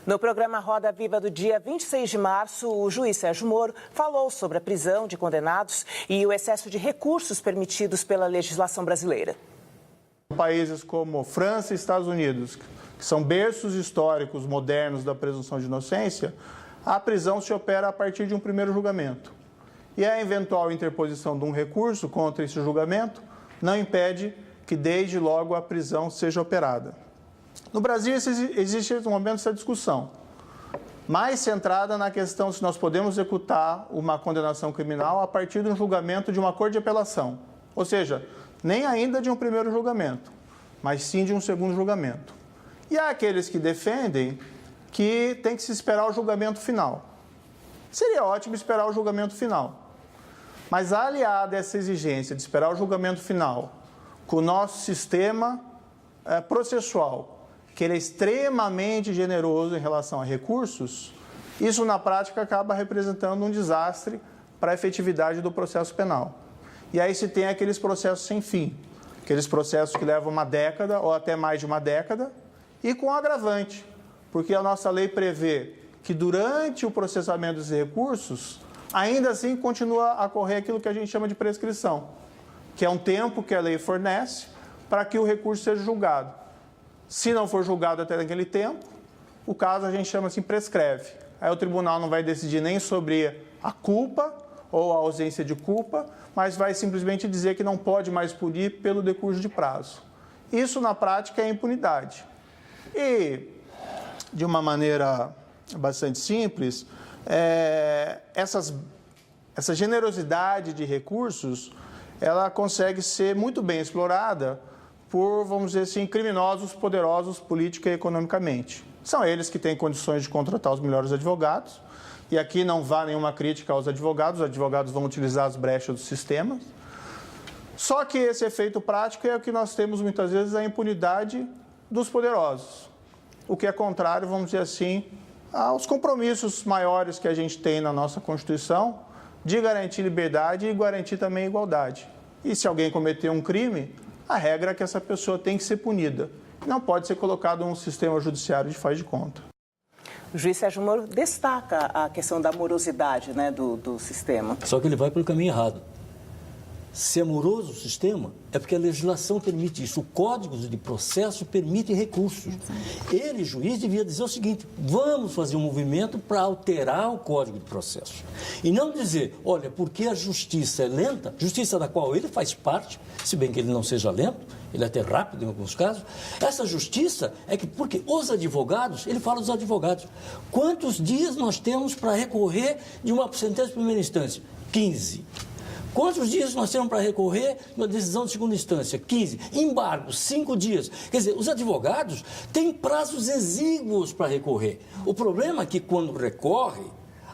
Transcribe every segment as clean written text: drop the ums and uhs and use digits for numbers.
No programa Roda Viva do dia 26 de março, o juiz Sérgio Moro falou sobre a prisão de condenados e o excesso de recursos permitidos pela legislação brasileira. Países como França e Estados Unidos, que são berços históricos modernos da presunção de inocência, a prisão se opera a partir de um primeiro julgamento. E a eventual interposição de um recurso contra esse julgamento não impede que desde logo a prisão seja operada. No Brasil existe no momento essa discussão, mais centrada na questão se nós podemos executar uma condenação criminal a partir de um julgamento de uma corte de apelação. Ou seja, nem ainda de um primeiro julgamento, mas sim de um segundo julgamento. E há aqueles que defendem que tem que se esperar o julgamento final. Seria ótimo esperar o julgamento final. Mas aliado a essa exigência de esperar o julgamento final, com o nosso sistema processual, que ele é extremamente generoso em relação a recursos, isso na prática acaba representando um desastre para a efetividade do processo penal. E aí se tem aqueles processos sem fim, aqueles processos que levam uma década ou até mais de uma década, e com agravante, porque a nossa lei prevê que durante o processamento desses recursos, ainda assim continua a correr aquilo que a gente chama de prescrição, que é um tempo que a lei fornece para que o recurso seja julgado. Se não for julgado até aquele tempo, o caso a gente chama assim prescreve. Aí o tribunal não vai decidir nem sobre a culpa ou a ausência de culpa, mas vai simplesmente dizer que não pode mais punir pelo decurso de prazo. Isso na prática é impunidade. E de uma maneira bastante simples, essa generosidade de recursos, ela consegue ser muito bem explorada por, vamos dizer assim, criminosos poderosos política e economicamente. São eles que têm condições de contratar os melhores advogados, e aqui não vá nenhuma crítica aos advogados, os advogados vão utilizar as brechas do sistema. Só que esse efeito prático é o que nós temos muitas vezes, a impunidade dos poderosos, o que é contrário, vamos dizer assim, aos compromissos maiores que a gente tem na nossa Constituição de garantir liberdade e garantir também igualdade. E se alguém cometer um crime, a regra é que essa pessoa tem que ser punida. Não pode ser colocado num sistema judiciário de faz de conta. O juiz Sérgio Moro destaca a questão da morosidade, né, do sistema. Só que ele vai pelo caminho errado. Se é moroso o sistema, é porque a legislação permite isso. O Código de Processo permite recursos. Ele, juiz, devia dizer o seguinte: vamos fazer um movimento para alterar o Código de Processo. E não dizer, olha, porque a justiça é lenta, justiça da qual ele faz parte, se bem que ele não seja lento, ele é até rápido em alguns casos, essa justiça é que, porque os advogados, ele fala dos advogados, quantos dias nós temos para recorrer de uma sentença de primeira instância? 15. Quantos dias nós temos para recorrer na decisão de segunda instância? 15. Embargo, 5 dias. Quer dizer, os advogados têm prazos exíguos para recorrer. O problema é que quando recorre,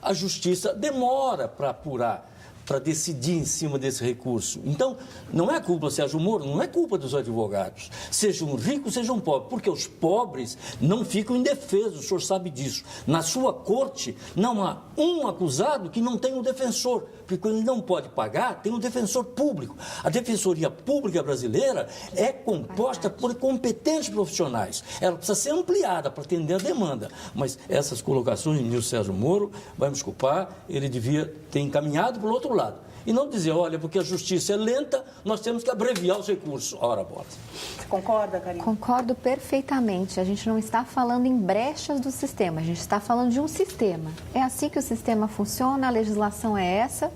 a justiça demora para apurar, para decidir em cima desse recurso. Então, não é culpa, Sérgio Moro, não é culpa dos advogados. Sejam ricos, sejam pobres, porque os pobres não ficam indefesos, o senhor sabe disso. Na sua corte, não há um acusado que não tenha um defensor, porque quando ele não pode pagar, tem um defensor público. A Defensoria Pública Brasileira é composta por competentes profissionais. Ela precisa ser ampliada para atender a demanda. Mas essas colocações do ministro Sérgio Moro, vai me desculpar, ele devia ter encaminhado para o outro lado. E não dizer, olha, porque a justiça é lenta, nós temos que abreviar os recursos. Ora, bola. Você concorda, Karine? Concordo perfeitamente. A gente não está falando em brechas do sistema, a gente está falando de um sistema. É assim que o sistema funciona, a legislação é essa.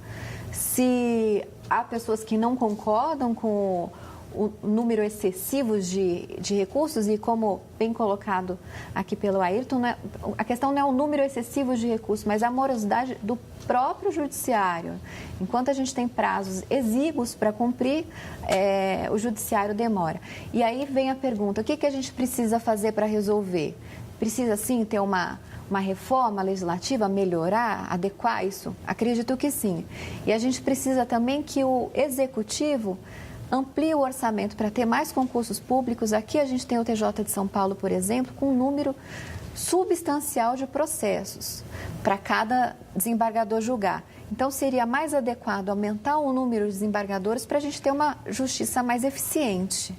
Se há pessoas que não concordam com o número excessivo de recursos, e como bem colocado aqui pelo Ayrton, a questão não é o número excessivo de recursos, mas a morosidade do próprio judiciário. Enquanto a gente tem prazos exíguos para cumprir, o judiciário demora. E aí vem a pergunta, o que a gente precisa fazer para resolver? Precisa, sim, ter uma reforma legislativa, melhorar, adequar isso? Acredito que sim. E a gente precisa também que o executivo amplie o orçamento para ter mais concursos públicos. Aqui a gente tem o TJ de São Paulo, por exemplo, com um número substancial de processos para cada desembargador julgar. Então, seria mais adequado aumentar o número de desembargadores para a gente ter uma justiça mais eficiente.